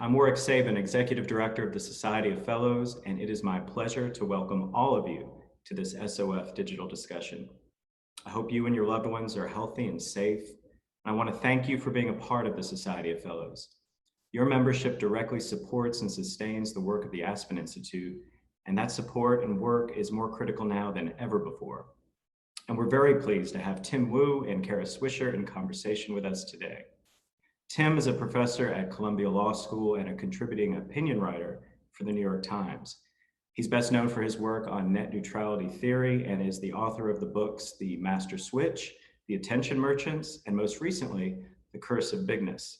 I'm Warwick Sabin, Executive Director of the Society of Fellows, and it is my pleasure to welcome all of you to this SOF digital discussion. I hope you and your loved ones are healthy and safe. And I want to thank you for being a part of the Society of Fellows. Your membership directly supports and sustains the work of the Aspen Institute, and that support and work is more critical now than ever before. And we're very pleased to have Tim Wu and Kara Swisher in conversation with us today. Tim is a professor at Columbia Law School and a contributing opinion writer for the New York Times. He's best known for his work on net neutrality theory and is the author of the books The Master Switch, The Attention Merchants, and most recently, The Curse of Bigness.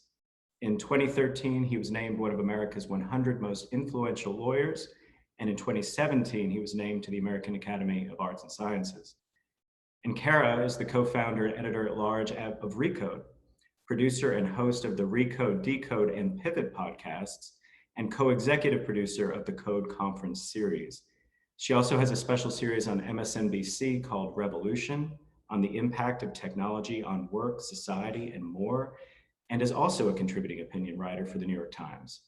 In 2013, he was named one of America's 100 most influential lawyers, and in 2017, he was named to the American Academy of Arts and Sciences. And Kara is the co-founder and editor-at-large of Recode, producer and host of the Recode, Decode, and Pivot podcasts, and co-executive producer of the Code Conference series. She also has a special series on MSNBC called Revolution, on the impact of technology on work, society, and more, and is also a contributing opinion writer for the New York Times.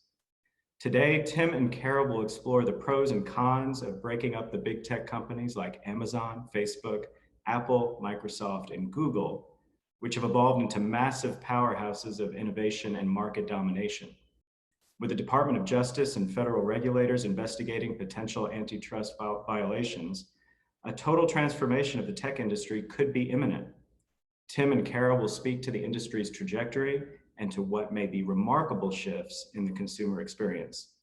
Today, Tim and Kara will explore the pros and cons of breaking up the big tech companies like Amazon, Facebook, Apple, Microsoft, and Google, which have evolved into massive powerhouses of innovation and market domination. With the Department of Justice and federal regulators investigating potential antitrust violations, a total transformation of the tech industry could be imminent. Tim and Kara will speak to the industry's trajectory and to what may be remarkable shifts in the consumer experience.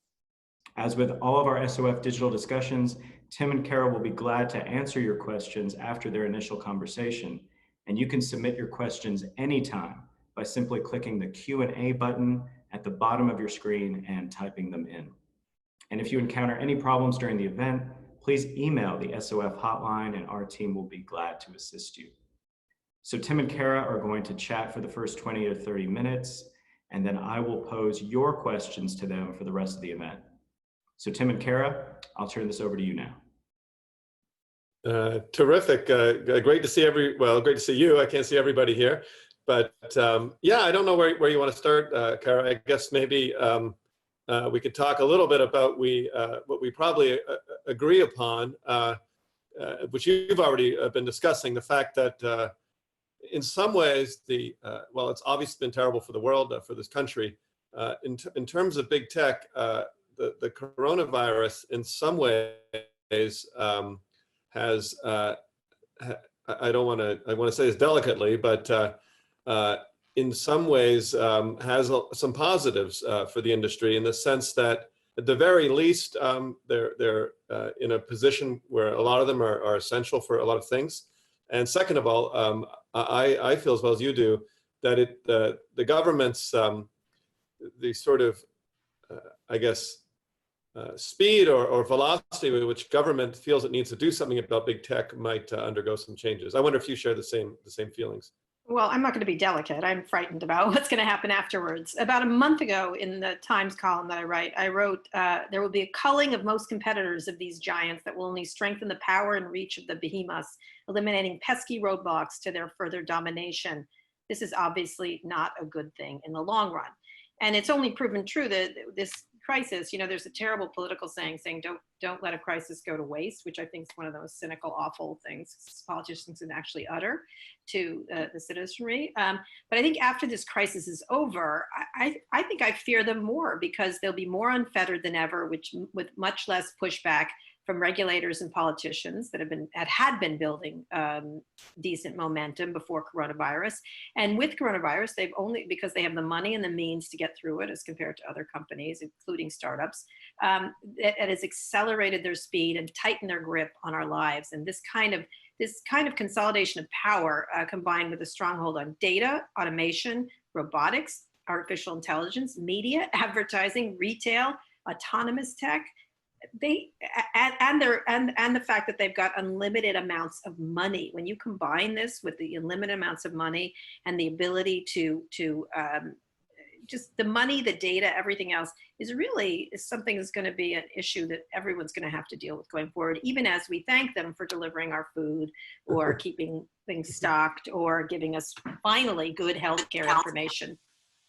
As with all of our SOF digital discussions, Tim and Kara will be glad to answer your questions after their initial conversation, and you can submit your questions anytime by simply clicking the Q&A button at the bottom of your screen and typing them in. And if you encounter any problems during the event, please email the SOF hotline and our team will be glad to assist you. So Tim and Kara are going to chat for the first 20 or 30 minutes, and then I will pose your questions to them for the rest of the event. So Tim and Kara, I'll turn this over to you now. Terrific. Great to see great to see you. I can't see everybody here. But yeah, I don't know where you want to start, Kara. I guess maybe we could talk a little bit about what we probably agree upon, which you've already been discussing, the fact that in some ways, well, it's obviously been terrible for the world, for this country. In terms of big tech, the coronavirus in some ways has, I want to say this delicately, but in some ways has some positives for the industry, in the sense that at the very least they're in a position where a lot of them are essential for a lot of things. And second of all, I feel as well as you do that the government's the sort of I guess speed or velocity with which government feels it needs to do something about big tech might undergo some changes. I wonder if you share the same feelings. Well, I'm not going to be delicate. I'm frightened about what's going to happen afterwards. About a month ago, in the Times column that I wrote, there will be a culling of most competitors of these giants that will only strengthen the power and reach of the behemoths, eliminating pesky roadblocks to their further domination. This is obviously not a good thing in the long run. And it's only proven true that this crisis, there's a terrible political saying don't let a crisis go to waste, which I think is one of those cynical, awful things politicians can actually utter to the citizenry. But I think after this crisis is over, I think I fear them more, because they'll be more unfettered than ever, with much less pushback from regulators and politicians that had been building decent momentum before coronavirus. And with coronavirus, because they have the money and the means to get through it as compared to other companies, including startups, it has accelerated their speed and tightened their grip on our lives. And this kind of consolidation of power, combined with a stronghold on data, automation, robotics, artificial intelligence, media, advertising, retail, autonomous tech, and the fact that they've got unlimited amounts of money. When you combine this with the unlimited amounts of money and the ability to just the money, the data, everything else is something that's going to be an issue that everyone's going to have to deal with going forward, even as we thank them for delivering our food or keeping things stocked or giving us finally good healthcare information.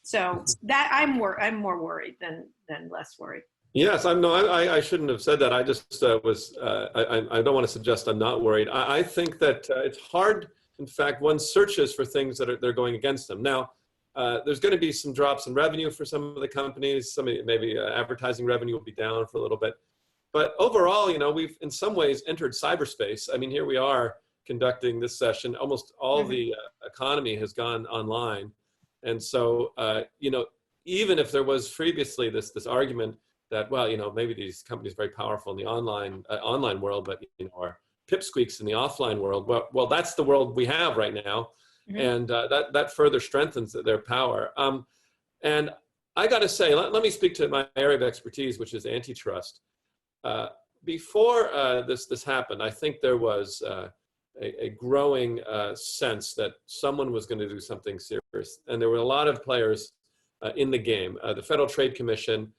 So that I'm more worried than less worried. Yes, I'm no, I shouldn't have said that. I just I don't want to suggest I'm not worried. I think that it's hard. In fact, one searches for things that they're going against them. Now, there's going to be some drops in revenue for some of the companies. Maybe advertising revenue will be down for a little bit. But overall, we've in some ways entered cyberspace. I mean, here we are conducting this session. Almost all the economy has gone online. And so, even if there was previously this argument that, well, maybe these companies are very powerful in the online world, but are pipsqueaks in the offline world. Well, that's the world we have right now, and that further strengthens their power. And I got to say, let me speak to my area of expertise, which is antitrust. Before this happened, I think there was a growing sense that someone was going to do something serious, and there were a lot of players in the game. The Federal Trade Commission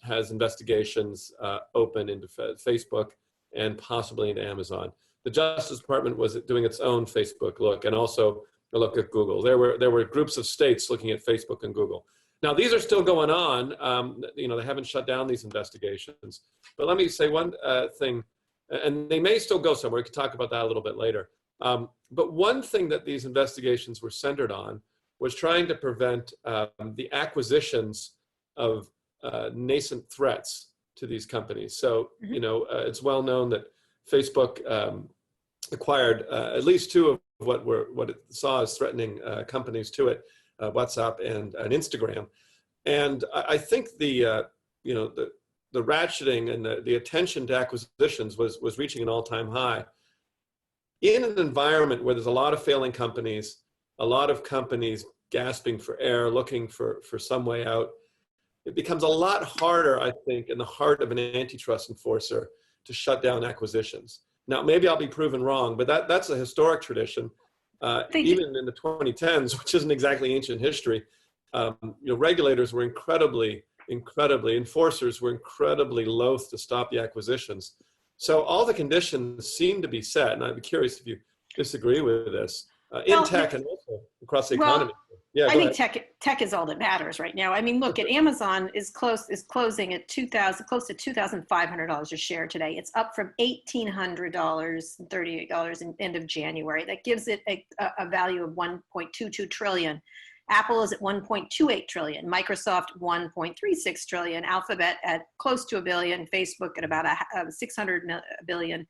has investigations open into Facebook and possibly into Amazon. The Justice Department was doing its own Facebook look, and also a look at Google. There were groups of states looking at Facebook and Google. Now these are still going on. They haven't shut down these investigations. But let me say one thing, and they may still go somewhere. We can talk about that a little bit later. But one thing that these investigations were centered on was trying to prevent the acquisitions of nascent threats to these companies. So, it's well known that Facebook acquired at least two of what it saw as threatening companies to it, WhatsApp and Instagram. And I think the ratcheting and the attention to acquisitions was reaching an all-time high. In an environment where there's a lot of failing companies, a lot of companies gasping for air, looking for some way out, it becomes a lot harder, I think, in the heart of an antitrust enforcer to shut down acquisitions. Now, maybe I'll be proven wrong, but that's a historic tradition. Even in the 2010s, which isn't exactly ancient history, regulators were enforcers were incredibly loath to stop the acquisitions. So all the conditions seem to be set, and I'd be curious if you disagree with this, in tech and also across the economy. Yeah, I think tech is all that matters right now. I mean, look, at Amazon is closing at close to $2,500 a share today. It's up from $1,800, $38 in end of January. That gives it a value of $1.22 trillion. Apple is at $1.28 trillion. Microsoft $1.36 trillion. Alphabet at close to $1 billion. Facebook at about $600 billion.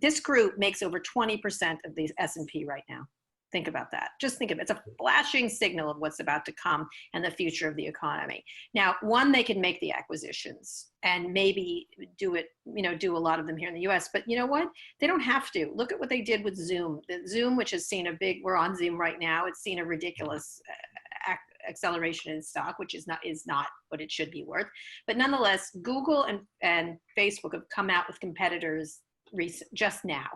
This group makes over 20% of the S&P right now. Think about that. Just think of it. It's a flashing signal of what's about to come and the future of the economy. Now, one, they can make the acquisitions and maybe do it, do a lot of them here in the US, but you know what? They don't have to. Look at what they did with Zoom. Zoom, which has seen we're on Zoom right now. It's seen a ridiculous acceleration in stock, which is not what it should be worth. But nonetheless, Google and Facebook have come out with competitors just now.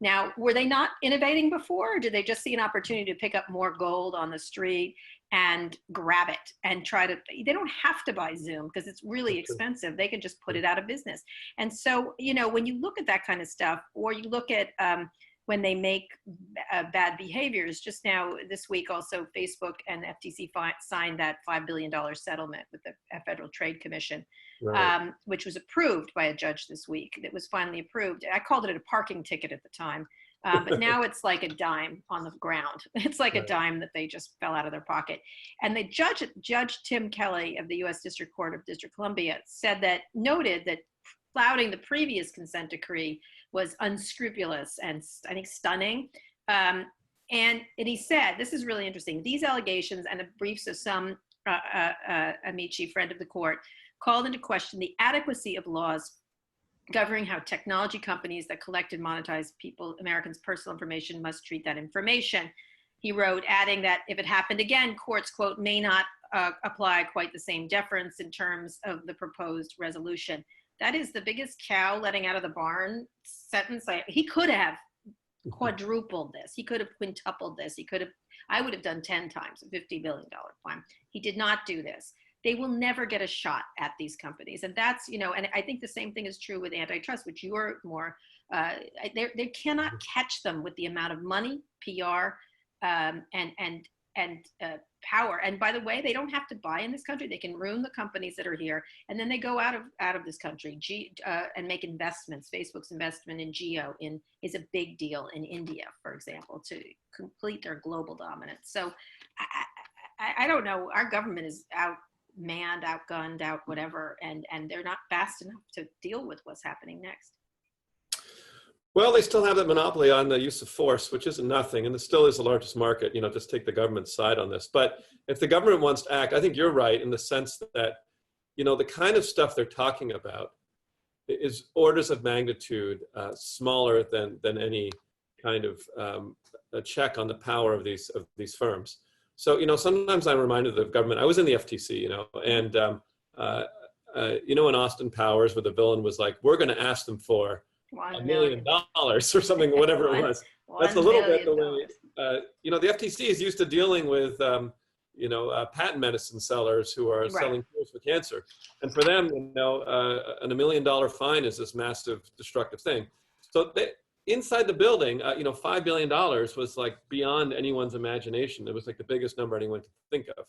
Now, were they not innovating before, or did they just see an opportunity to pick up more gold on the street and grab it and they don't have to buy Zoom because it's really expensive. They can just put it out of business. And so, when you look at that kind of stuff, or you look at when they make bad behaviors, just now this week also Facebook and FTC signed that $5 billion settlement with the Federal Trade Commission, right. Which was approved by a judge this week. It was finally approved. I called it a parking ticket at the time, but now it's like a dime on the ground. It's like a dime that they just fell out of their pocket. And the Judge Tim Kelly of the U.S. District Court of District of Columbia noted that flouting the previous consent decree was unscrupulous and I think stunning. And he said, this is really interesting, these allegations and the briefs of some amici, friend of the court, called into question the adequacy of laws governing how technology companies that collect and monetize Americans' personal information must treat that information. He wrote, adding that if it happened again, courts, quote, may not apply quite the same deference in terms of the proposed resolution. That is the biggest cow letting out of the barn sentence. He could have quadrupled this. He could have quintupled this. I would have done 10 times a $50 billion fine. He did not do this. They will never get a shot at these companies. And that's, and I think the same thing is true with antitrust, which you're more, they cannot catch them with the amount of money, PR, and power. And by the way, they don't have to buy in this country. They can ruin the companies that are here, and then they go out of this country and make investments. Facebook's investment in Geo is a big deal in India, for example, to complete their global dominance. So I don't know. Our government is outmanned, outgunned, out whatever, and they're not fast enough to deal with what's happening next. Well, they still have that monopoly on the use of force, which isn't nothing, and it still is the largest market. Just take the government's side on this. But if the government wants to act, I think you're right in the sense that, the kind of stuff they're talking about is orders of magnitude smaller than any kind of a check on the power of these firms. So, sometimes I'm reminded of the government. I was in the FTC, and in Austin Powers, where the villain was like, "We're going to ask them for $1 million or something," whatever it was. That's a little bit the way, the FTC is used to dealing with, patent medicine sellers who are selling cures for cancer. And for them, and $1 million fine is this massive destructive thing. So inside the building, $5 billion was like beyond anyone's imagination. It was like the biggest number anyone could think of.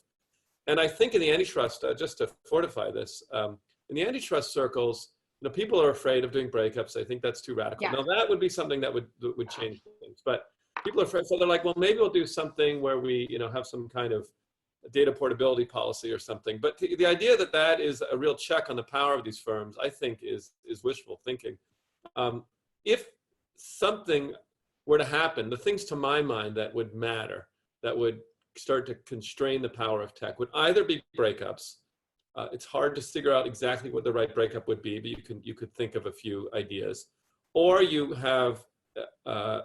And I think in the antitrust, just to fortify this, in the antitrust circles, people are afraid of doing breakups. I think that's too radical. Yeah. Now that would be something that would change things, but people are afraid. So they're like, well, maybe we'll do something where we, have some kind of data portability policy or something. But the idea that is a real check on the power of these firms, I think is wishful thinking. If something were to happen, the things to my mind that would matter, that would start to constrain the power of tech, would either be breakups. It's hard to figure out exactly what the right breakup would be, but you could think of a few ideas. Or you have a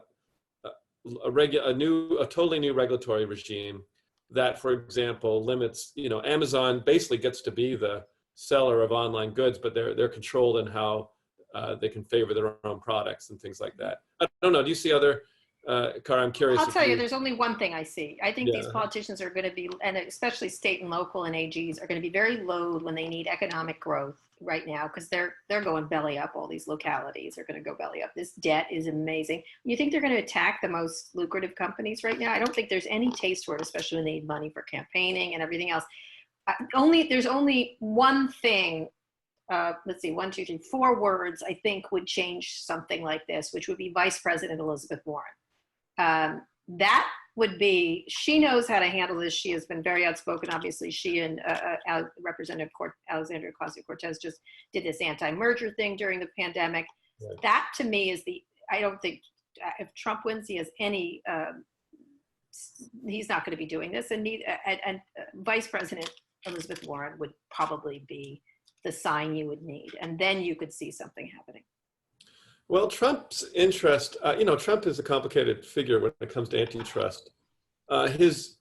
totally new regulatory regime that, for example, limits. Amazon basically gets to be the seller of online goods, but they're controlled in how they can favor their own products and things like that. I don't know. Do you see other? Cara, I'm curious. I'll tell you, there's only one thing I see. I think these politicians are going to be, and especially state and local and AGs, are going to be very loath when they need economic growth right now, because they're going belly up. All these localities are going to go belly up. This debt is amazing. You think they're going to attack the most lucrative companies right now? I don't think there's any taste for it, especially when they need money for campaigning and everything else. There's only one thing. Let's see, 1, 2, 3, 4 words I think would change something like this, which would be Vice President Elizabeth Warren. That would be, she knows how to handle this. She has been very outspoken. Obviously, she and Representative Alexandria Ocasio-Cortez just did this anti-merger thing during the pandemic. Right. That to me is I don't think if Trump wins, he has any, he's not going to be doing this. And Vice President Elizabeth Warren would probably be the sign you would need. And then you could see something happening. Well, Trump's interest, Trump is a complicated figure when it comes to antitrust. He's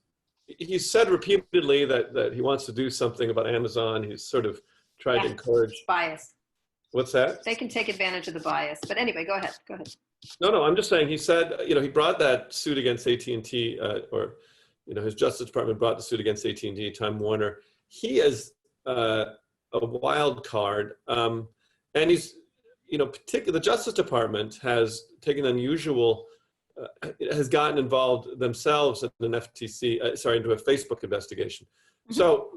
said repeatedly that he wants to do something about Amazon. He's sort of tried to encourage. It's bias. What's that? They can take advantage of the bias. But anyway, go ahead. No, I'm just saying, he said, he brought that suit against AT&T, his Justice Department brought the suit against AT&T, Time Warner. He is a wild card. And he's, particularly the Justice Department has taken unusual, has gotten involved themselves in an into a Facebook investigation. Mm-hmm. So,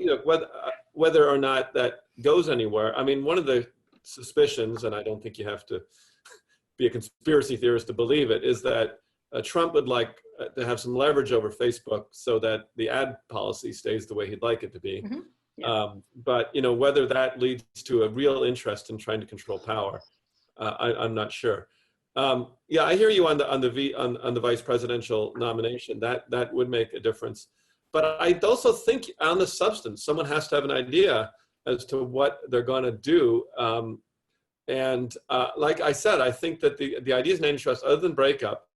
whether or not that goes anywhere, I mean, one of the suspicions, and I don't think you have to be a conspiracy theorist to believe it, is that Trump would like to have some leverage over Facebook so that the ad policy stays the way he'd like it to be. Mm-hmm. Yeah. But whether that leads to a real interest in trying to control power, I'm not sure. I hear you on the vice presidential nomination. That would make a difference. But I also think on the substance, someone has to have an idea as to what they're going to do. Like I said, I think that the ideas in antitrust, other than breakup,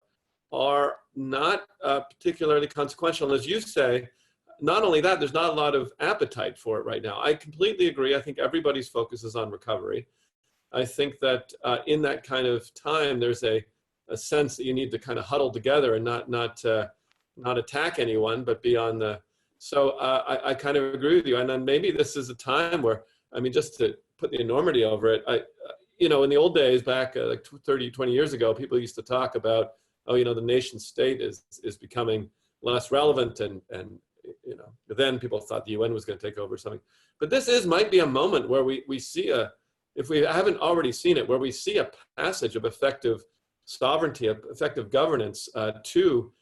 are not particularly consequential. And as you say, not only that, there's not a lot of appetite for it right now. I completely agree. I think everybody's focus is on recovery. I think that in that kind of time, there's a sense that you need to kind of huddle together and not attack anyone, but be on the. So I kind of agree with you. And then maybe this is a time where, I mean, just to put the enormity over it, in the old days, back like 30, 20 years ago, people used to talk about, the nation state is becoming less relevant, and then people thought the UN was going to take over or something. But this might be a moment where we see if we haven't already seen it, where we see a passage of effective sovereignty, of effective governance to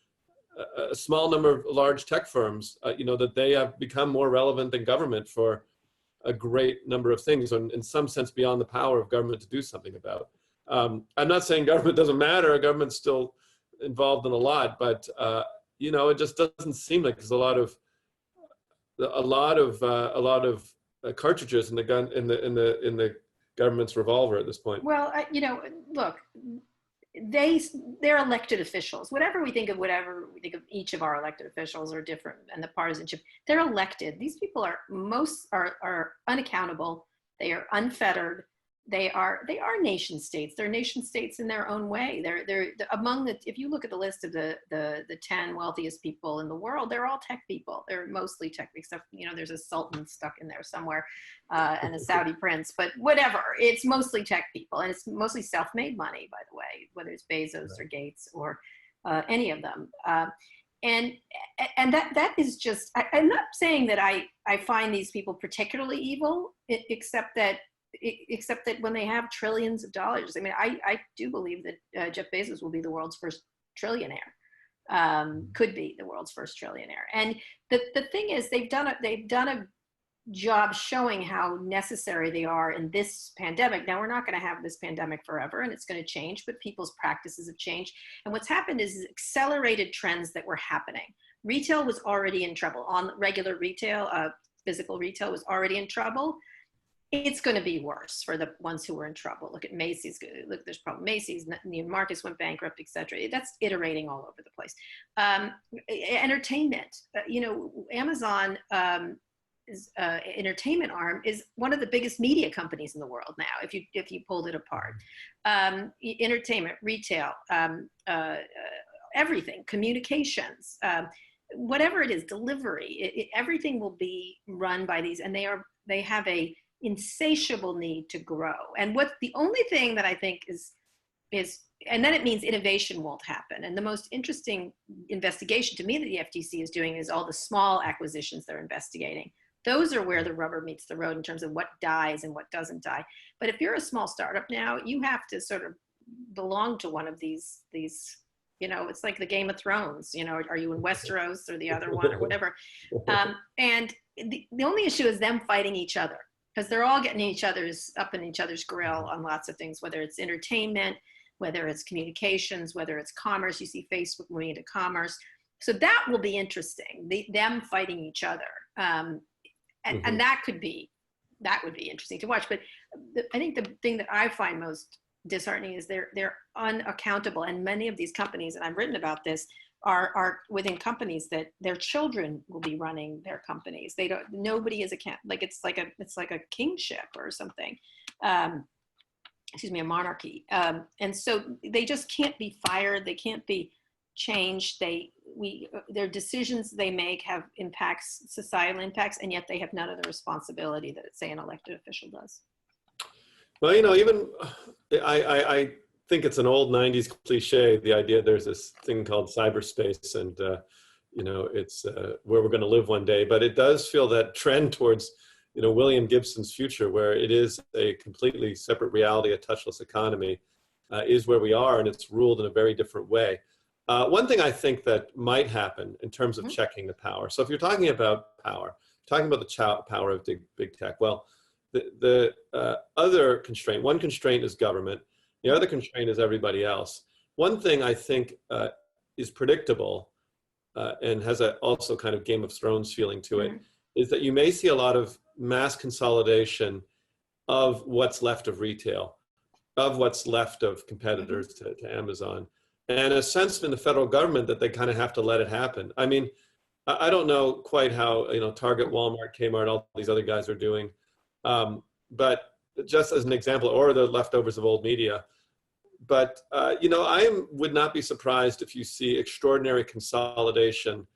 a small number of large tech firms, that they have become more relevant than government for a great number of things, and in some sense beyond the power of government to do something about. I'm not saying government doesn't matter. Government's still involved in a lot, but it just doesn't seem like there's a lot of cartridges in the gun in the government's revolver at this point. Well, look, they're elected officials. Whatever we think of each of our elected officials are different, and the partisanship, they're elected. These people are unaccountable. They are unfettered. They are nation states. They're nation states in their own way. They're among the, if you look at the list of the 10 wealthiest people in the world, they're all tech people. They're mostly tech, except, there's a sultan stuck in there somewhere, and a Saudi prince, but whatever, it's mostly tech people, and it's mostly self-made money, by the way, whether it's Bezos or Gates or any of them. And that is just, I'm not saying that I find these people particularly evil, except that when they have trillions of dollars. I mean, I do believe that Jeff Bezos will be the world's first trillionaire, could be the world's first trillionaire. And the thing is, they've done a job showing how necessary they are in this pandemic. Now, we're not going to have this pandemic forever, and it's going to change, but people's practices have changed. And what's happened is accelerated trends that were happening. Retail was already in trouble. On regular retail, physical retail was already in trouble. It's going to be worse for the ones who were in trouble. Look at Macy's. Look, there's probably Macy's. Marcus went bankrupt, etc. That's iterating all over the place. Entertainment. Amazon entertainment arm is one of the biggest media companies in the world now. If you pulled it apart, entertainment, retail, everything, communications, whatever it is, delivery. Everything will be run by these, and they have a insatiable need to grow. And the only thing that I think is, and then it means innovation won't happen. And the most interesting investigation to me that the FTC is doing is all the small acquisitions they're investigating. Those are where the rubber meets the road in terms of what dies and what doesn't die. But if you're a small startup now, you have to sort of belong to one of these, it's like the Game of Thrones, are you in Westeros or the other one or whatever? And the only issue is them fighting each other, because they're all getting up in each other's grill on lots of things, whether it's entertainment, whether it's communications, whether it's commerce. You see Facebook moving into commerce. So that will be interesting, them fighting each other. And that would be interesting to watch. But I think the thing that I find most disheartening is they're unaccountable. And many of these companies, and I've written about this, are within companies that their children will be running their companies. Nobody is it's like a kingship or something. A monarchy. And so they just can't be fired. They can't be changed. Their decisions they make have societal impacts, and yet they have none of the responsibility that, say, an elected official does. Well, even I think it's an old 90s cliche, the idea there's this thing called cyberspace, and it's where we're going to live one day. But it does feel that trend towards William Gibson's future, where it is a completely separate reality, a touchless economy, is where we are, and it's ruled in a very different way. One thing I think that might happen in terms of checking the power. So if you're talking about power, talking about the power of big tech, well, the other constraint, one constraint is government. The other constraint is everybody else. One thing I think is predictable and has also kind of Game of Thrones feeling to it, is that you may see a lot of mass consolidation of what's left of retail, of what's left of competitors to Amazon, and a sense in the federal government that they kind of have to let it happen. I mean, I don't know quite how Target, Walmart, Kmart, all these other guys are doing, but just as an example, or the leftovers of old media. But I would not be surprised if you see extraordinary consolidation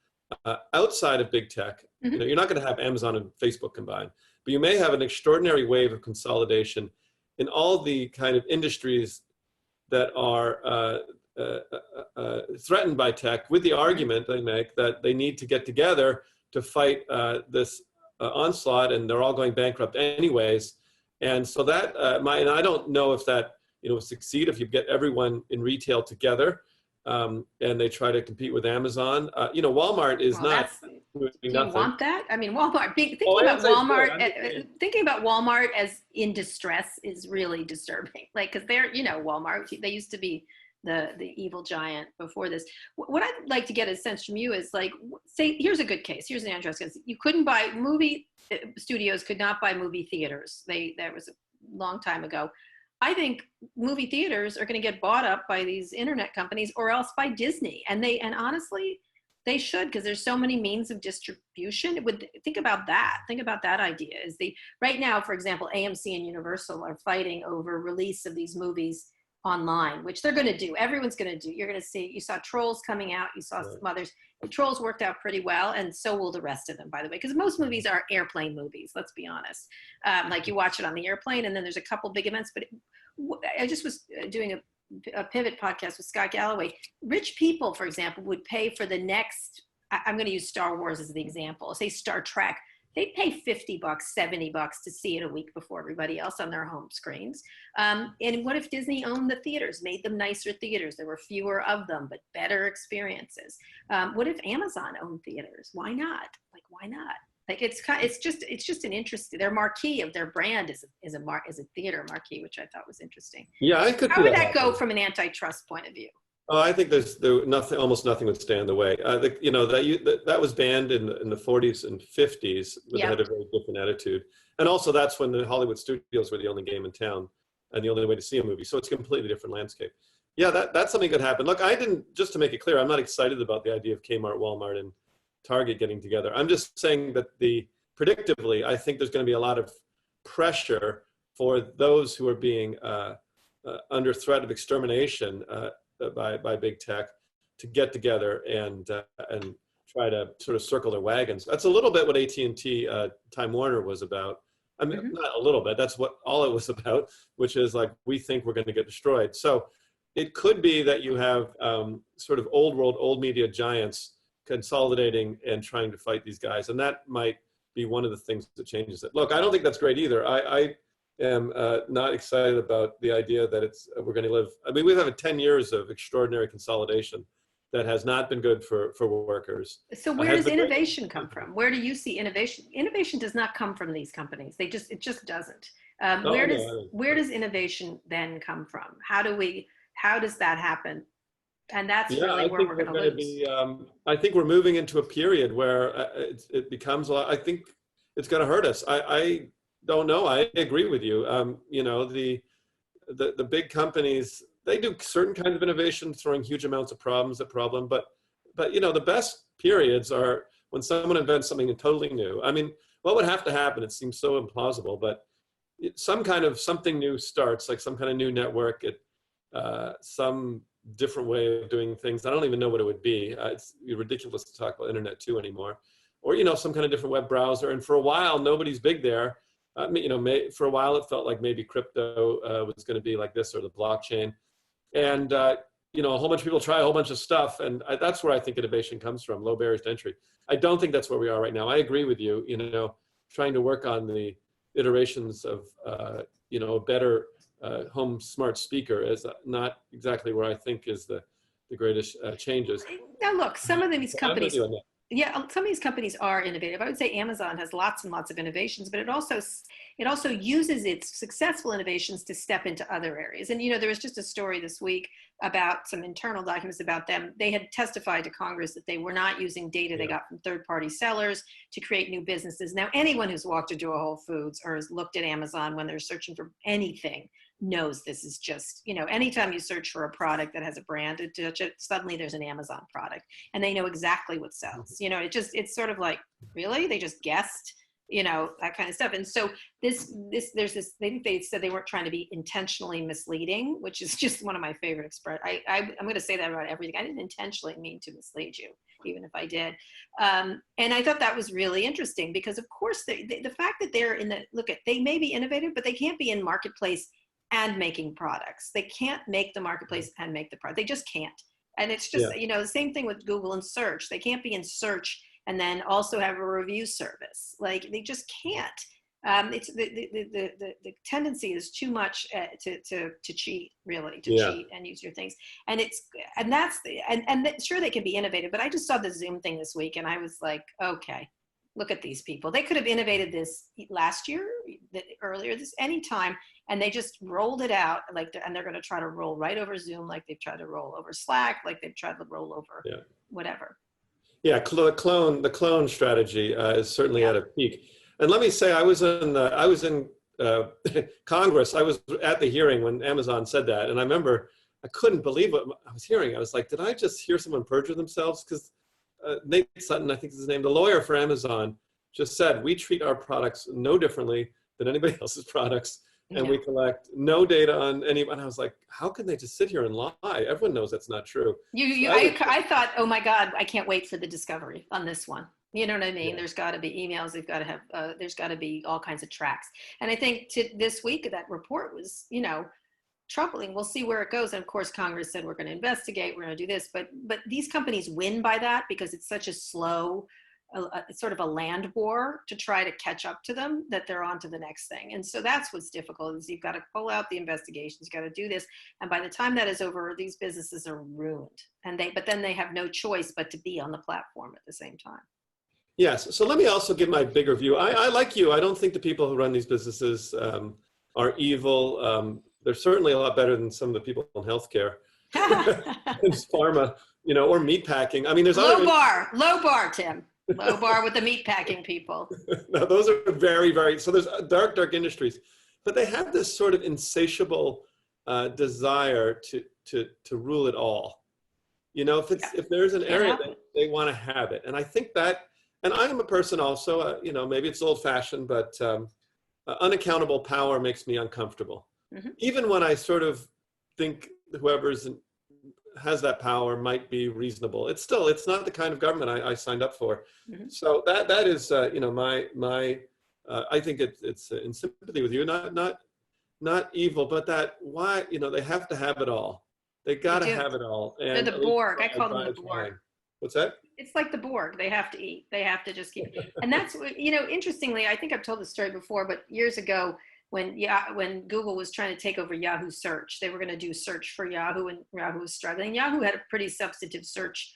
outside of big tech. You're not going to have Amazon and Facebook combined, but you may have an extraordinary wave of consolidation in all the kind of industries that are threatened by tech with the argument they make that they need to get together to fight this onslaught, and they're all going bankrupt anyways. And so that and I don't know if that will succeed if you get everyone in retail together and they try to compete with Amazon. Walmart is not. Do you want that? I mean, Walmart. Thinking about Walmart as in distress is really disturbing. Like, because they're, Walmart. They used to be the evil giant before this. What I'd like to get a sense from you is, like, say, here's a good case. Here's an antitrust case. You couldn't buy movie studios could not buy movie theaters. That was a long time ago. I think movie theaters are going to get bought up by these internet companies or else by Disney. And honestly, they should, because there's so many means of distribution. Think about that. Think about that idea. Right now, for example, AMC and Universal are fighting over release of these movies online, which they're going to do. Everyone's going to do. You're going to see, you saw Trolls coming out. You saw some others. The Trolls worked out pretty well, and so will the rest of them, by the way, because most movies are airplane movies, let's be honest. Like, you watch it on the airplane, and then there's a couple big events. But I just was doing a Pivot podcast with Scott Galloway. Rich people, for example, would pay for the next, I'm going to use Star Wars as the example, say Star Trek. They'd pay $50, $70 to see it a week before everybody else on their home screens. And what if Disney owned the theaters, made them nicer theaters? There were fewer of them, but better experiences. What if Amazon owned theaters? Why not? Like, why not? Like, it's just an interest. Their marquee of their brand is a theater marquee, which I thought was interesting. Yeah, I could. How would that go from an antitrust point of view? Oh, I think almost nothing would stand in the way. That was banned in the 40s and 50s, but they had a very different attitude. And also, that's when the Hollywood studios were the only game in town and the only way to see a movie. So it's a completely different landscape. Yeah, that's something that could happen. Look, just to make it clear, I'm not excited about the idea of Kmart, Walmart, and Target getting together. I'm just saying that predictably, I think there's going to be a lot of pressure for those who are being under threat of extermination by big tech to get together and try to sort of circle their wagons. That's a little bit what AT&T Time Warner was about. I mean, not a little bit, that's what all it was about, which is like, we think we're going to get destroyed. So it could be that you have sort of old world, old media giants consolidating and trying to fight these guys. And that might be one of the things that changes it. Look, I don't think that's great either. I am not excited about the idea that we're going to live. I mean, we've had 10 years of extraordinary consolidation that has not been good for workers. So where does innovation come from? Where do you see innovation? Innovation does not come from these companies. It just doesn't. Where does innovation then come from? How does that happen? And that's really where we're going to lose. I think we're moving into a period where it becomes a lot. I think it's going to hurt us. I don't know. I agree with you. The big companies, they do certain kinds of innovation, throwing huge amounts of problems at problem. But the best periods are when someone invents something totally new. I mean, what would have to happen? It seems so implausible, but something new starts, like some kind of new network, some different way of doing things. I don't even know what it would be. It's ridiculous to talk about Internet 2 anymore, or some kind of different web browser. And for a while, nobody's big there. For a while, it felt like maybe crypto was going to be like this, or the blockchain. And a whole bunch of people try a whole bunch of stuff, and that's where I think innovation comes from, low barriers to entry. I don't think that's where we are right now. I agree with you. Trying to work on the iterations of a better home smart speaker is not exactly where I think is the greatest changes. Now, look, some of these companies. Yeah, some of these companies are innovative. I would say Amazon has lots and lots of innovations, but it also uses its successful innovations to step into other areas. And there was just a story this week about some internal documents about them. They had testified to Congress that they were not using data they got from third-party sellers to create new businesses. Now, anyone who's walked into a Whole Foods or has looked at Amazon when they're searching for anything knows this is just, anytime you search for a product that has a brand, suddenly there's an Amazon product, and they know exactly what sells. It's sort of like, really? They just guessed, that kind of stuff. And so there's this, they said they weren't trying to be intentionally misleading, which is just one of my favorite expressions. I'm going to say that about everything. I didn't intentionally mean to mislead you, even if I did. And I thought that was really interesting because, of course, the fact that they're they may be innovative, but they can't be in marketplace and making products. They can't make the marketplace and make the product. They just can't. And it's just, Yeah. you know, the same thing with Google and search. They can't be in search and then also have a review service. Like, they just can't. It's the tendency is too much to cheat, really, to Yeah. cheat and use your things. And sure, they can be innovative, but I just saw the Zoom thing this week and I was like, okay, look at these people. They could have innovated this last year, earlier, this anytime, and they just rolled it out and they're going to try to roll right over Zoom, like they've tried to roll over Slack, like they've tried to roll over whatever. Yeah, the clone strategy is certainly at a peak. And let me say, I was in Congress. I was at the hearing when Amazon said that, and I remember I couldn't believe what I was hearing. I was like, did I just hear someone perjure themselves? Because Nate Sutton, I think is his name, the lawyer for Amazon, just said, we treat our products no differently than anybody else's products, and we collect no data on anyone. I was like, how can they just sit here and lie? Everyone knows that's not true. I thought, oh my God, I can't wait for the discovery on this one. You know what I mean? Yeah. There's got to be emails. They've got to have. There's got to be all kinds of tracks. And I think this week that report was, you know, troubling. We'll see where it goes. And of course, Congress said we're going to investigate. We're going to do this. But these companies win by that because it's such a slow, sort of a land war to try to catch up to them, that they're on to the next thing. And so that's what's difficult, is you've got to pull out the investigations. You've got to do this. And by the time that is over, these businesses are ruined. But then they have no choice but to be on the platform at the same time. Yes. So let me also give my bigger view. I like you. I don't think the people who run these businesses are evil. They're certainly a lot better than some of the people in healthcare, and pharma, you know, or meatpacking. I mean, there's low bar, Tim. Low bar with the meatpacking people. No, those are very, very. So there's dark industries, but they have this sort of insatiable desire to rule it all. You know, if there's an area they want to have it, and I think that. And I am a person also, you know, maybe it's old-fashioned, but unaccountable power makes me uncomfortable. Mm-hmm. Even when I sort of think whoever has that power might be reasonable, it's not the kind of government I signed up for. Mm-hmm. So that is, you know, my I think it's in sympathy with you, not evil, but that why, you know, they have to have it all. They got to have it all. And they're the Borg. I call them the Borg. What's that? It's like the Borg. They have to eat. They have to just keep. And that's, you know, interestingly, I think I've told this story before, but years ago when Google was trying to take over Yahoo search, they were going to do search for Yahoo, and Yahoo was struggling. Yahoo had a pretty substantive search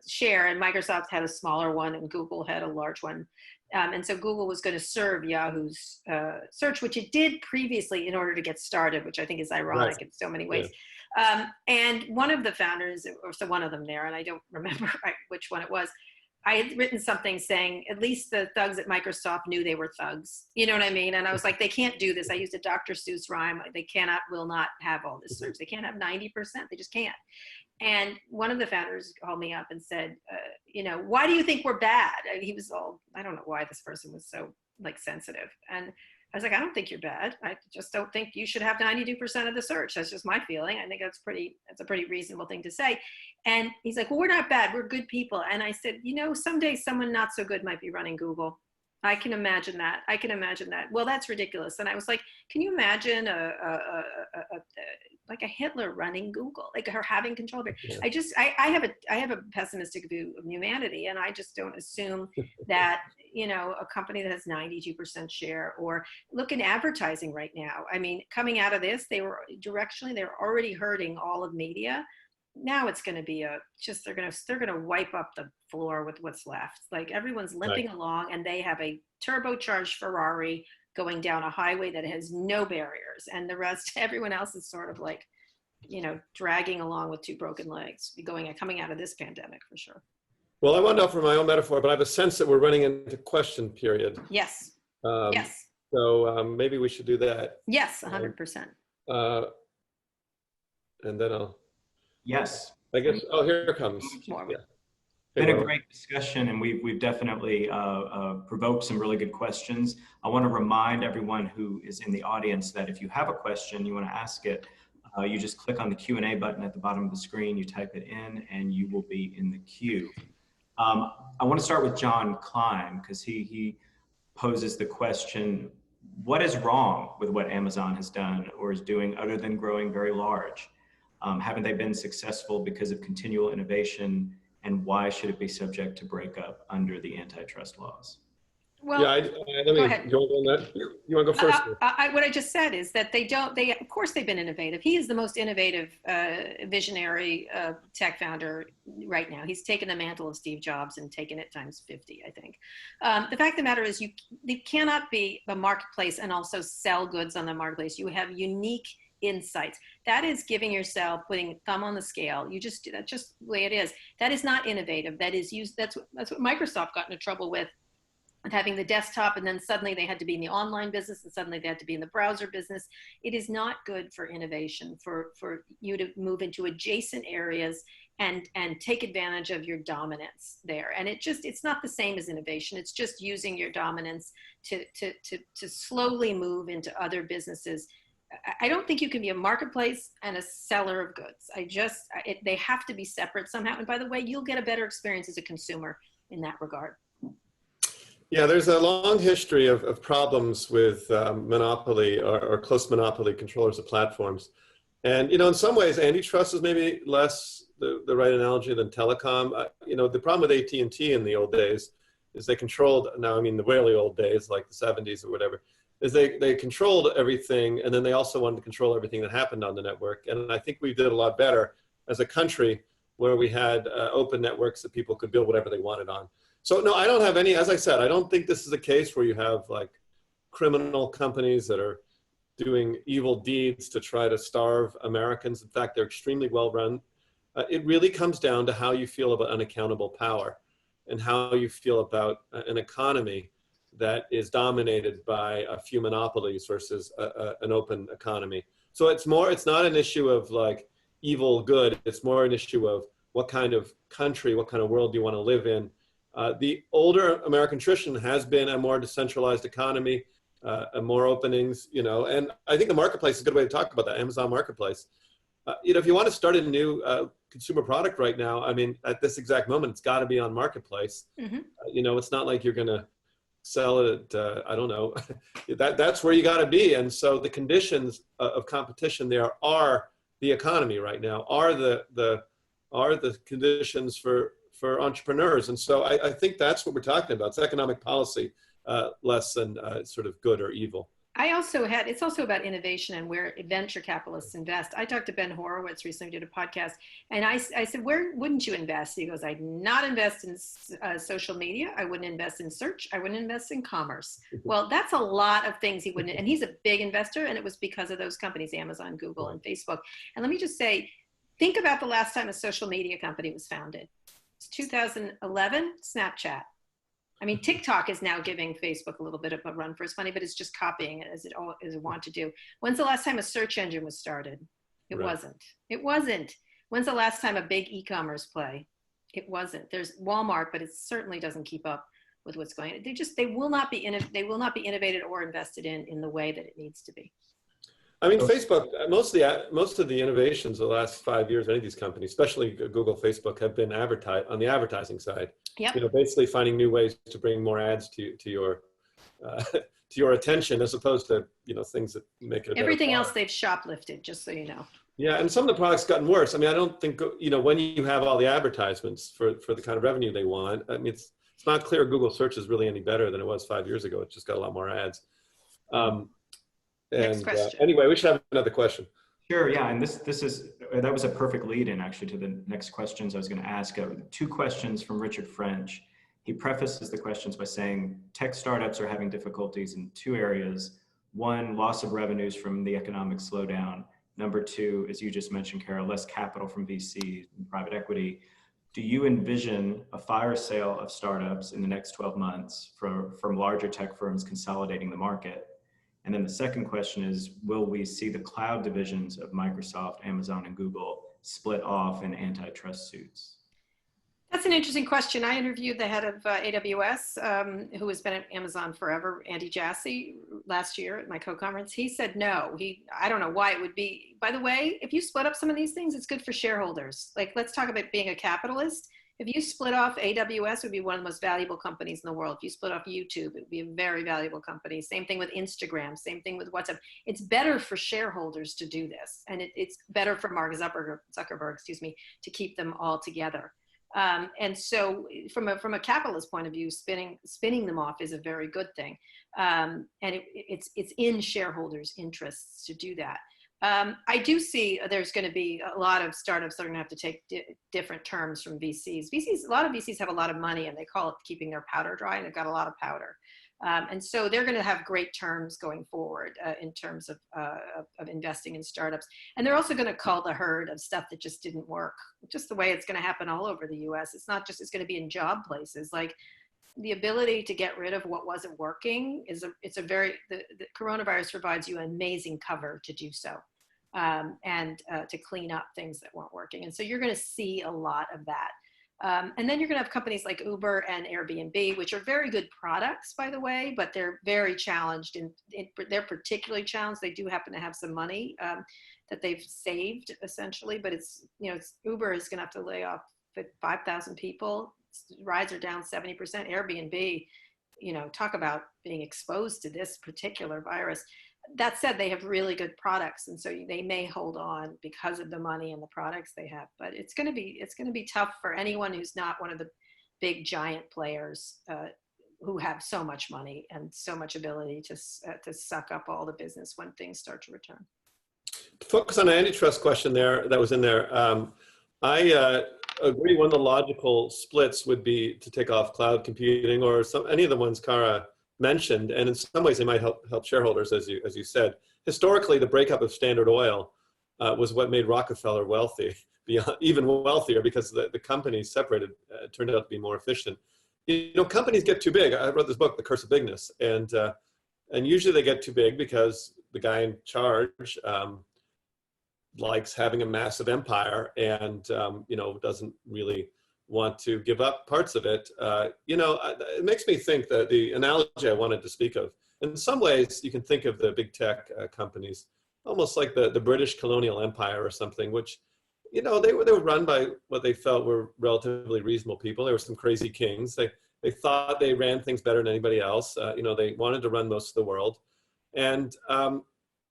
share, and Microsoft had a smaller one, and Google had a large one. And so Google was going to serve Yahoo's search, which it did previously in order to get started, which I think is ironic in so many ways. Yeah. And one of the founders, or so one of them there, and I don't remember which one it was, I had written something saying, at least the thugs at Microsoft knew they were thugs. You know what I mean? And I was like, they can't do this. I used a Dr. Seuss rhyme. They will not have all this search. They can't have 90%. They just can't. And one of the founders called me up and said, you know, why do you think we're bad? And he was all, I don't know why this person was so like sensitive. And I was like, I don't think you're bad. I just don't think you should have 92% of the search. That's just my feeling. I think that's a pretty reasonable thing to say. And he's like, well, we're not bad. We're good people. And I said, you know, someday someone not so good might be running Google. I can imagine that. Well, that's ridiculous. And I was like, can you imagine like a Hitler running Google, like her having control of it? Yeah. I have a pessimistic view of humanity, and I just don't assume that, you know, a company that has 92% share, or look at advertising right now. I mean, coming out of this, they're already hurting all of media. Now it's going to be they're going to wipe up the floor with what's left. Like, everyone's limping along, and they have a turbocharged Ferrari going down a highway that has no barriers, and the rest, everyone else is sort of like, you know, dragging along with two broken legs, coming out of this pandemic for sure. Well, I won't offer my own metaphor, but I have a sense that we're running into question period. Yes. Yes. So maybe we should do that. Yes, 100%. And then I'll. Yes. I guess. Oh, here it comes. More. Yeah. It's been a great discussion, and we've definitely provoked some really good questions. I want to remind everyone who is in the audience that if you have a question, you want to ask it, you just click on the Q&A button at the bottom of the screen, you type it in, and you will be in the queue. I want to start with John Klein, because he poses the question, what is wrong with what Amazon has done or is doing other than growing very large? Haven't they been successful because of continual innovation? And why should it be subject to breakup under the antitrust laws? Well, Yeah, let go me ahead. go on that. You want to go first? What I just said is that of course they've been innovative. He is the most innovative, visionary tech founder right now. He's taken the mantle of Steve Jobs and taken it times 50, I think. The fact of the matter is you cannot be a marketplace and also sell goods on the marketplace. You have unique insights. That is giving yourself, putting a thumb on the scale. That's just the way it is. That is not innovative. That's what Microsoft got into trouble with having the desktop, and then suddenly they had to be in the online business, and suddenly they had to be in the browser business. It is not good for innovation, for you to move into adjacent areas and take advantage of your dominance there. And it's not the same as innovation. It's just using your dominance to slowly move into other businesses. I don't think you can be a marketplace and a seller of goods. They have to be separate somehow. And by the way, you'll get a better experience as a consumer in that regard. Yeah, there's a long history of problems with monopoly or close monopoly controllers of platforms. And, in some ways, antitrust is maybe less the right analogy than telecom. The problem with AT&T in the old days is they controlled, now I mean the really old days, like the 70s or whatever, is they controlled everything, and then they also wanted to control everything that happened on the network. And I think we did a lot better as a country where we had open networks that people could build whatever they wanted on. So no, I don't have any, as I said, I don't think this is a case where you have like criminal companies that are doing evil deeds to try to starve Americans. In fact, they're extremely well run. It really comes down to how you feel about unaccountable power and how you feel about an economy that is dominated by a few monopolies versus an open economy. So it's not an issue of like evil, good. It's more an issue of what kind of country, what kind of world do you want to live in? The older American tradition has been a more decentralized economy, more openings, and I think the marketplace is a good way to talk about that, Amazon Marketplace. If you want to start a new consumer product right now, I mean, at this exact moment, it's got to be on Marketplace. Mm-hmm. It's not like you're going to sell it at, I don't know, that's where you got to be. And so the conditions of competition there are the economy right now, are the conditions for entrepreneurs. And so I think that's what we're talking about. It's economic policy, less than sort of good or evil. It's also about innovation and where venture capitalists invest. I talked to Ben Horowitz recently, did a podcast, and I said, where wouldn't you invest? He goes, I'd not invest in social media. I wouldn't invest in search. I wouldn't invest in commerce. Well, that's a lot of things he wouldn't, and he's a big investor, and it was because of those companies, Amazon, Google, and Facebook. And let me just say, think about the last time a social media company was founded. It's 2011, Snapchat. I mean, TikTok is now giving Facebook a little bit of a run for its money, but it's just copying it as it want to do. When's the last time a search engine was started? It wasn't. It wasn't. When's the last time a big e-commerce play? It wasn't. There's Walmart, but it certainly doesn't keep up with what's going on. They will not be innovated or invested in the way that it needs to be. I mean, Facebook, most of the innovations of the last 5 years, any of these companies, especially Google, Facebook, have been on the advertising side. Yep. Basically finding new ways to bring more ads to your to your attention, as opposed to things that make it. Everything else they've shoplifted, just so you know. Yeah, and some of the products gotten worse. I mean, I don't think when you have all the advertisements for the kind of revenue they want. I mean, it's not clear Google search is really any better than it was 5 years ago. It's just got a lot more ads. Next question. Anyway, we should have another question. Sure, yeah, and that was a perfect lead-in actually to the next questions I was going to ask. Two questions from Richard French. He prefaces the questions by saying tech startups are having difficulties in two areas. One, loss of revenues from the economic slowdown. Number two, as you just mentioned, Carol, less capital from VCs and private equity. Do you envision a fire sale of startups in the next 12 months from larger tech firms consolidating the market? And then the second question is, will we see the cloud divisions of Microsoft, Amazon, and Google split off in antitrust suits? That's an interesting question. I interviewed the head of AWS, who has been at Amazon forever, Andy Jassy, last year at my co-conference. He said no. I don't know why it would be. By the way, if you split up some of these things, it's good for shareholders. Like, let's talk about being a capitalist. If you split off AWS, would be one of the most valuable companies in the world. If you split off YouTube, it would be a very valuable company. Same thing with Instagram, same thing with WhatsApp. It's better for shareholders to do this. And it's better for Mark Zuckerberg, excuse me, to keep them all together. And so from a capitalist point of view, spinning them off is a very good thing. And it's in shareholders' interests to do that. I do see there's going to be a lot of startups that are going to have to take different terms from VCs. A lot of VCs have a lot of money, and they call it keeping their powder dry, and they've got a lot of powder. And so they're going to have great terms going forward in terms of investing in startups. And they're also going to cull the herd of stuff that just didn't work, just the way it's going to happen all over the US. It's not just, it's going to be in job places. Like the ability to get rid of what wasn't working the coronavirus provides you an amazing cover to do so. And to clean up things that weren't working. And so you're going to see a lot of that. And then you're going to have companies like Uber and Airbnb, which are very good products, by the way, but they're very challenged. They're particularly challenged. They do happen to have some money that they've saved, essentially. But Uber is going to have to lay off 5,000 people. Rides are down 70%. Airbnb, talk about being exposed to this particular virus. That said, they have really good products, and so they may hold on because of the money and the products they have. But it's going to be tough for anyone who's not one of the big giant players who have so much money and so much ability to suck up all the business when things start to return. To focus on an antitrust question that was in there. I agree. One of the logical splits would be to take off cloud computing or any of the ones Kara mentioned, and in some ways they might help shareholders, as you said. Historically, the breakup of Standard Oil was what made Rockefeller wealthy, even wealthier, because the companies separated turned out to be more efficient. Companies get too big. I wrote this book, The Curse of Bigness, and usually they get too big because the guy in charge likes having a massive empire and doesn't really want to give up parts of it. It makes me think that the analogy I wanted to speak of, in some ways you can think of the big tech companies almost like the British colonial empire or something, which, they were run by what they felt were relatively reasonable people. There were some crazy kings. They thought they ran things better than anybody else. They wanted to run most of the world. And,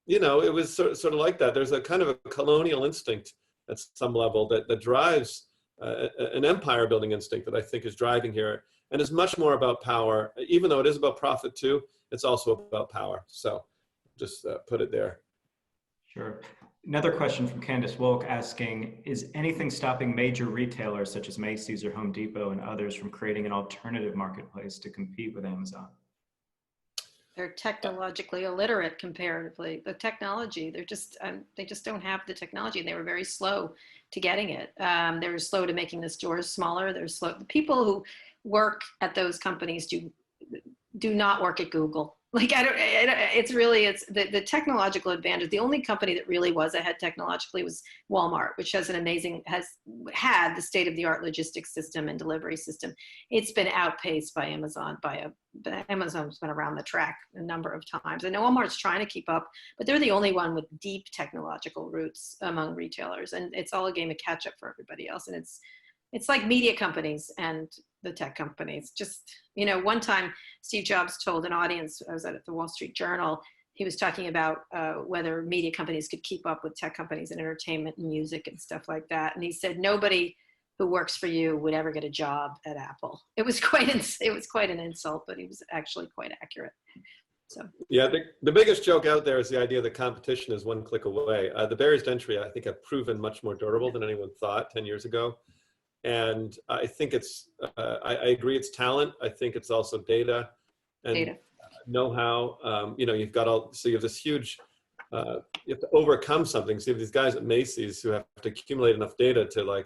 it was sort of like that. There's a kind of a colonial instinct at some level that drives an empire building instinct that I think is driving here, and is much more about power. Even though it is about profit too, it's also about power. So just put it there. Sure. Another question from Candace Wolk asking, is anything stopping major retailers such as Macy's or Home Depot and others from creating an alternative marketplace to compete with Amazon? They're technologically illiterate comparatively. The technology, they just don't have the technology, and they were very slow to getting it. They were slow to making the stores smaller. They're slow. The people who work at those companies do not work at Google. Like it's the technological advantage. The only company that really was ahead technologically was Walmart, which has had the state-of-the-art logistics system and delivery system. It's been outpaced by Amazon Amazon's been around the track a number of times. I know Walmart's trying to keep up, but they're the only one with deep technological roots among retailers, and it's all a game of catch up for everybody else. And it's like media companies and the tech companies. Just, one time Steve Jobs told an audience, I was at the Wall Street Journal, he was talking about whether media companies could keep up with tech companies in entertainment and music and stuff like that. And he said, nobody who works for you would ever get a job at Apple. It was quite an insult, but he was actually quite accurate. So yeah, the biggest joke out there is the idea that competition is one click away. The barriers to entry, I think, have proven much more durable than anyone thought 10 years ago. And I think I agree, it's talent. I think it's also data and know-how. You have this huge, you have to overcome something. So you have these guys at Macy's who have to accumulate enough data to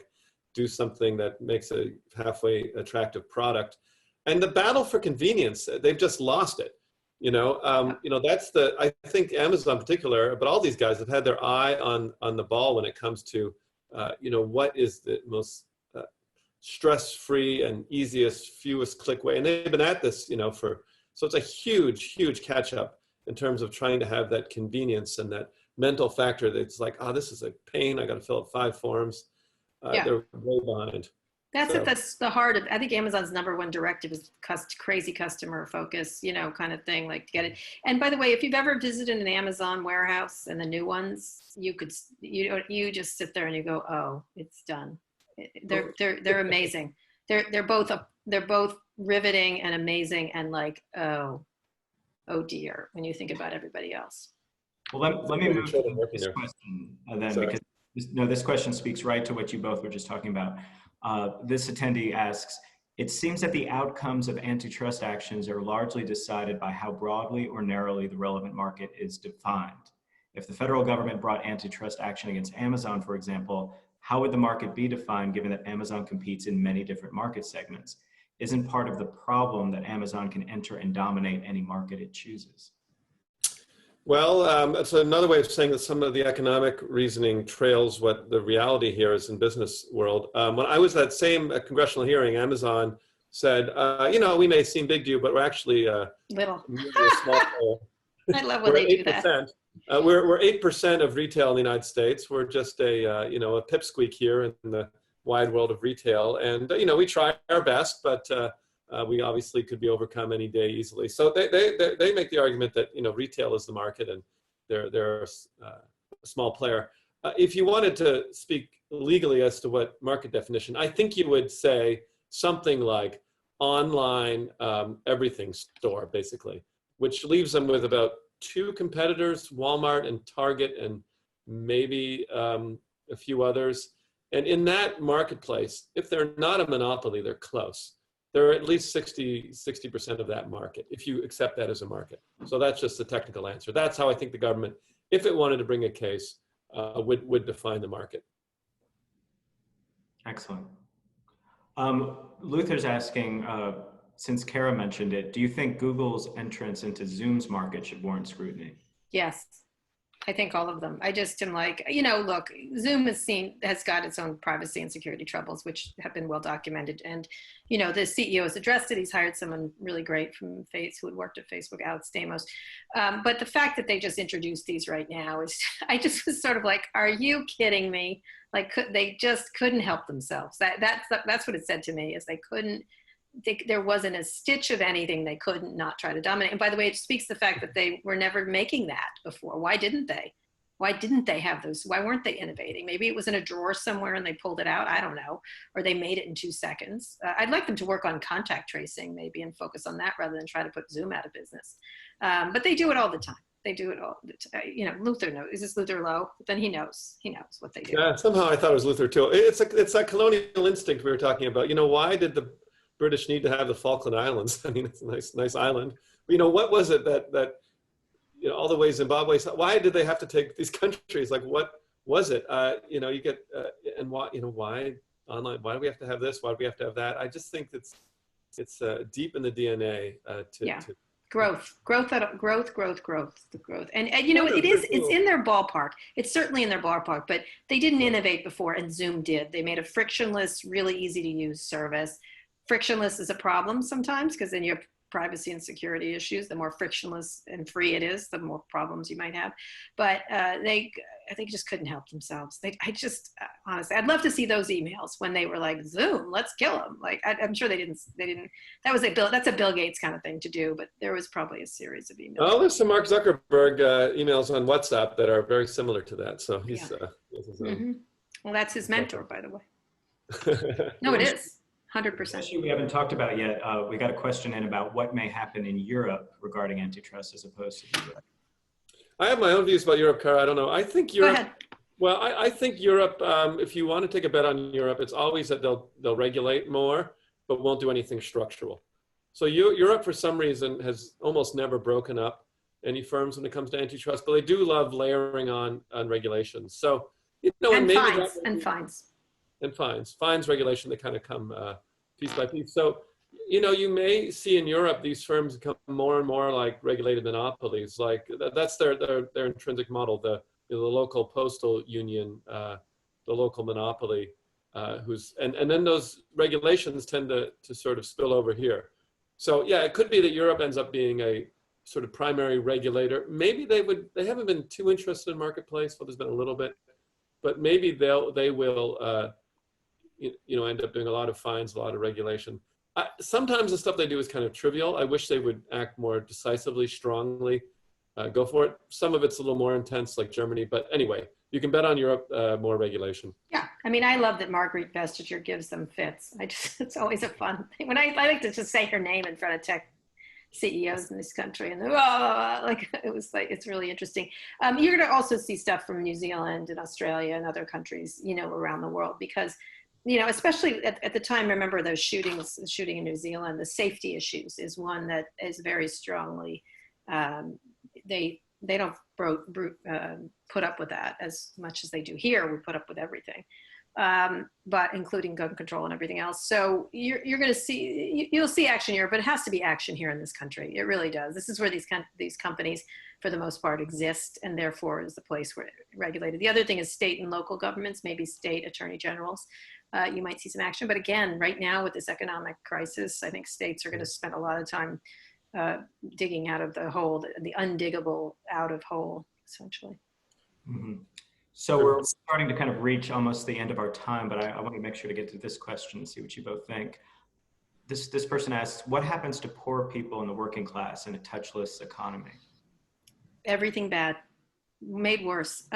do something that makes a halfway attractive product. And the battle for convenience, they've just lost it. I think Amazon in particular, but all these guys have had their eye on the ball when it comes to, what is the most stress-free and easiest, fewest click way. And they've been at this, so it's a huge, huge catch up in terms of trying to have that convenience and that mental factor that's like, this is a pain. I got to fill out 5 forms. They're way behind. That's So, at the heart of, I think Amazon's #1 directive is crazy customer focus, kind of thing, like to get it. And by the way, if you've ever visited an Amazon warehouse and the new ones, you just sit there and you go, oh, it's done. They're amazing. They're both riveting and amazing and like, oh dear, when you think about everybody else. Well, let me move children to working this there. question then, Sorry. because this question speaks right to what you both were just talking about. This attendee asks, it seems that the outcomes of antitrust actions are largely decided by how broadly or narrowly the relevant market is defined. If the federal government brought antitrust action against Amazon, for example, how would the market be defined given that Amazon competes in many different market segments? Isn't part of the problem that Amazon can enter and dominate any market it chooses? Well, it's another way of saying that some of the economic reasoning trails what the reality here is in business world. When I was at that same congressional hearing, Amazon said, we may seem big to you, but we're actually Little. really a small player. I love when We're they do that. 8%. We're 8% of retail in the United States. We're just a pipsqueak here in the wide world of retail, and we try our best, but we obviously could be overcome any day easily. So they make the argument that retail is the market, and they're a small player. If you wanted to speak legally as to what market definition, I think you would say something like online everything store, basically, which leaves them with about 2 competitors, Walmart and Target, and maybe a few others. And in that marketplace, if they're not a monopoly, they're close. They're at least 60% of that market, if you accept that as a market. So that's just the technical answer. That's how I think the government, if it wanted to bring a case, would define the market. Excellent. Luther's asking, since Kara mentioned it, do you think Google's entrance into Zoom's market should warrant scrutiny? Yes, I think all of them. I just am like, look, Zoom has got its own privacy and security troubles, which have been well documented. And, the CEO has addressed it. He's hired someone really great from who had worked at Facebook, Alex Stamos. But the fact that they just introduced these right now is, I just was sort of like, are you kidding me? Like, they just couldn't help themselves. That's what it said to me, is there wasn't a stitch of anything they couldn't not try to dominate. And by the way, it speaks to the fact that they were never making that before. Why didn't they? Why didn't they have those? Why weren't they innovating? Maybe it was in a drawer somewhere and they pulled it out. I don't know. Or they made it in 2 seconds. I'd like them to work on contact tracing maybe and focus on that rather than try to put Zoom out of business. But they do it all the time. They do it all the time. Luther knows. Is this Luther Lowe? Then he knows. He knows what they do. Yeah, somehow I thought it was Luther too. It's that colonial instinct we were talking about. Why did the British need to have the Falkland Islands? I mean, it's a nice island. What was it that all the way Zimbabwe? Why did they have to take these countries? Like, what was it? You get and why? Why online? Why do we have to have this? Why do we have to have that? I just think it's deep in the DNA to growth. And it's in their ballpark. It's certainly in their ballpark, but they didn't innovate before, and Zoom did. They made a frictionless, really easy to use service. Frictionless is a problem sometimes, because then you have privacy and security issues. The more frictionless and free it is, the more problems you might have. But I think just couldn't help themselves. Honestly, I'd love to see those emails when they were like, Zoom, let's kill them. Like, I'm sure they didn't. That's a Bill Gates kind of thing to do, but there was probably a series of emails. Oh, there's some Mark Zuckerberg emails on WhatsApp that are very similar to that. So he's Well, that's his mentor, by the way. No, it is. 100%. Issue we haven't talked about yet. We got a question in about what may happen in Europe regarding antitrust as opposed to the US. I have my own views about Europe, Cara. I don't know. I think Europe. Go ahead. Well, I think Europe. If you want to take a bet on Europe, it's always that they'll regulate more, but won't do anything structural. So Europe, for some reason, has almost never broken up any firms when it comes to antitrust, but they do love layering on regulations. So and fines regulation that kind of come piece by piece. So, you may see in Europe these firms become more and more like regulated monopolies. Like that's their intrinsic model. The local postal union, the local monopoly, and then those regulations tend to sort of spill over here. So yeah, it could be that Europe ends up being a sort of primary regulator. Maybe they haven't been too interested in marketplace. Well, there's been a little bit, but maybe they will. end up doing a lot of fines, a lot of regulation. Sometimes the stuff they do is kind of trivial. I wish they would act more decisively, strongly, go for it. Some of it's a little more intense, like Germany. But anyway, you can bet on Europe, more regulation. Yeah, I mean, I love that Marguerite Vestager gives them fits. It's always a fun thing. When I like to just say her name in front of tech CEOs in this country, and it's really interesting. You're going to also see stuff from New Zealand and Australia and other countries, around the world, because, especially at the time, remember those shooting in New Zealand, the safety issues is one that is very strongly, they don't put up with that as much as they do here. We put up with everything, but including gun control and everything else. So you're going to see, you'll see action here, but it has to be action here in this country. It really does. This is where these companies, for the most part, exist, and therefore is the place where it's regulated. The other thing is state and local governments, maybe state attorney generals. You might see some action, but again, right now with this economic crisis, I think states are going to spend a lot of time digging out of the hole, the undiggable out of hole, essentially. Mm-hmm. So we're starting to kind of reach almost the end of our time, but I want to make sure to get to this question and see what you both think. This person asks, what happens to poor people in the working class in a touchless economy? Everything bad, made worse.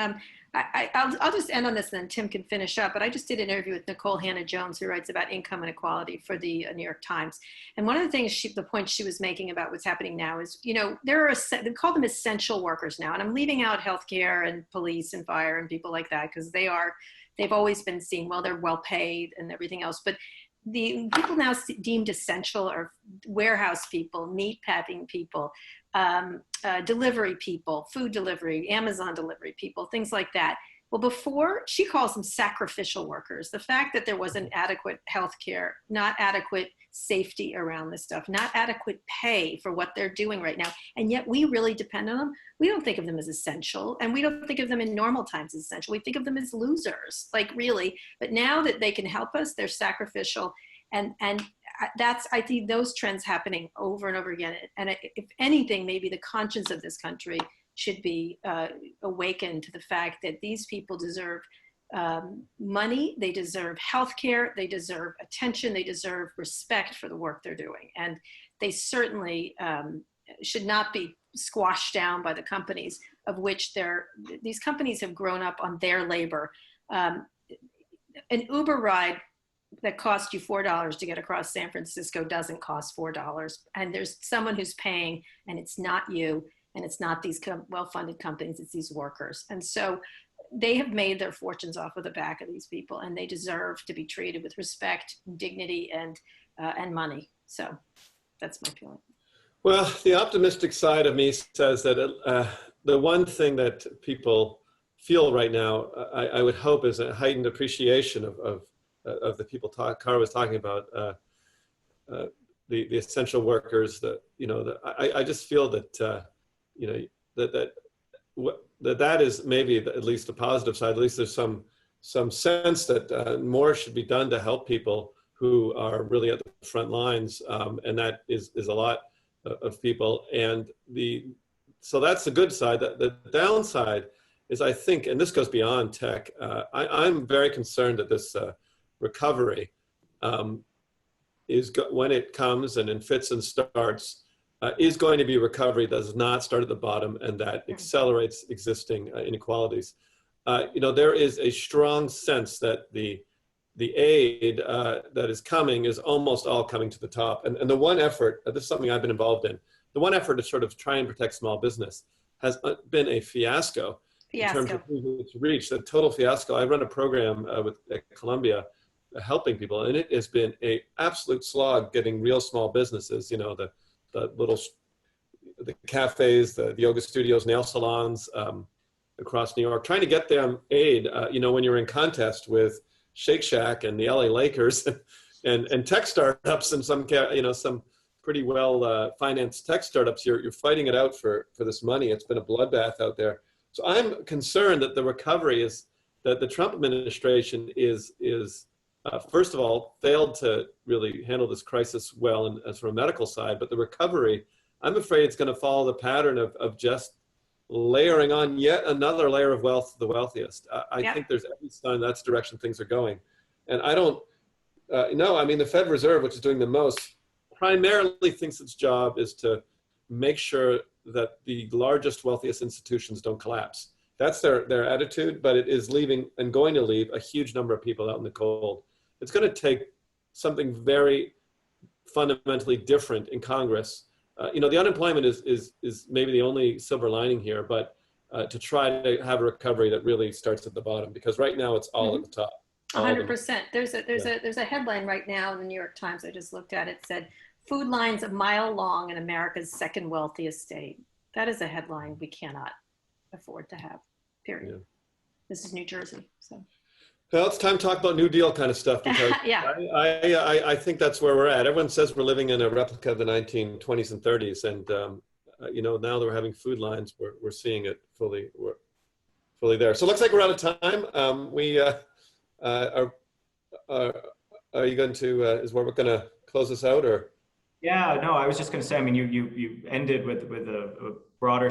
I'll just end on this, and then Tim can finish up. But I just did an interview with Nicole Hannah-Jones, who writes about income inequality for the New York Times. And one of the things, the point she was making about what's happening now is, they call them essential workers now. And I'm leaving out healthcare and police and fire and people like that, because they've always been seen, well, they're well paid and everything else. But the people now deemed essential are warehouse people, meat packing people, delivery people, food delivery, Amazon delivery people, things like that. Well, before, she calls them sacrificial workers. The fact that there wasn't adequate healthcare, not adequate safety around this stuff, not adequate pay for what they're doing right now, and yet we really depend on them. We don't think of them as essential, and we don't think of them in normal times as essential. We think of them as losers, like really. But now that they can help us, they're sacrificial. And that's, I think, those trends happening over and over again. And if anything, maybe the conscience of this country should be awakened to the fact that these people deserve money, they deserve healthcare, they deserve attention, they deserve respect for the work they're doing. And they certainly should not be squashed down by the companies, of which these companies have grown up on their labor. An Uber ride that costs you $4 to get across San Francisco doesn't cost $4. And there's someone who's paying, and it's not you, and it's not these well-funded companies, it's these workers. And so they have made their fortunes off of the back of these people, and they deserve to be treated with respect, dignity, and money. So that's my feeling. Well, the optimistic side of me says that the one thing that people feel right now, I would hope, is a heightened appreciation of the people Cara was talking about, the essential workers. I just feel that that is maybe at least a positive side. At least there's some sense that more should be done to help people who are really at the front lines, and that is a lot of people. And so that's the good side. The downside is, I think, and this goes beyond tech, I'm very concerned that this recovery when it comes and in fits and starts, is going to be recovery that does not start at the bottom and that accelerates existing inequalities. There is a strong sense that the aid that is coming is almost all coming to the top. And the one effort, this is something I've been involved in, the one effort to sort of try and protect small business has been a fiasco. In terms of who it's reached, a total fiasco. I run a program at Columbia helping people, and it has been an absolute slog getting real small businesses, the cafes, the yoga studios, nail salons across New York, trying to get them aid, when you're in contest with Shake Shack and the LA Lakers and tech startups and some pretty well financed tech startups, you're fighting it out for this money. It's been a bloodbath out there. So I'm concerned that the recovery that the Trump administration is first of all, failed to really handle this crisis well, and as from a medical side, but the recovery, I'm afraid it's going to follow the pattern of just layering on yet another layer of wealth to the wealthiest. I think there's every sign that's the direction things are going. And I don't No, I mean, the Fed Reserve, which is doing the most, primarily thinks its job is to make sure that the largest, wealthiest institutions don't collapse. That's their attitude, but it is leaving and going to leave a huge number of people out in the cold. It's going to take something very fundamentally different in Congress. The unemployment is maybe the only silver lining here, but to try to have a recovery that really starts at the bottom, because right now it's all at the top. 100%. There's a headline right now in the New York Times. I just looked at it. Said food lines a mile long in America's second wealthiest state. That is a headline we cannot afford to have. Period. Yeah. This is New Jersey. So. Well, it's time to talk about New Deal kind of stuff, because yeah. I think that's where we're at. Everyone says we're living in a replica of the 1920s and 30s, and now that we're having food lines, we're seeing it fully there. So it looks like we're out of time. Are you going to is we're going to close this out, or? Yeah, no, I was just going to say. I mean, you ended with a broader.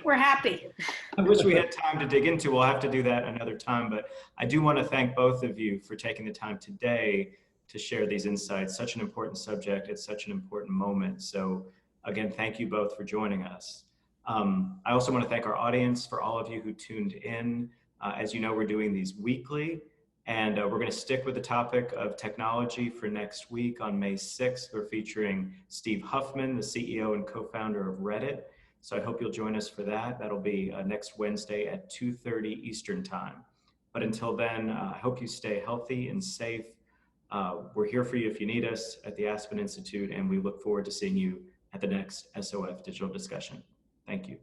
We're happy. I wish we had time to dig into. We'll have to do that another time. But I do want to thank both of you for taking the time today to share these insights. Such an important subject. It's such an important moment. So again, thank you both for joining us. I also want to thank our audience, for all of you who tuned in. As you know, we're doing these weekly. And we're going to stick with the topic of technology for next week. On May 6th, we're featuring Steve Huffman, the CEO and co-founder of Reddit. So I hope you'll join us for that. That'll be next Wednesday at 2:30 Eastern time. But until then, I hope you stay healthy and safe. We're here for you if you need us at the Aspen Institute, and we look forward to seeing you at the next SOF Digital Discussion. Thank you.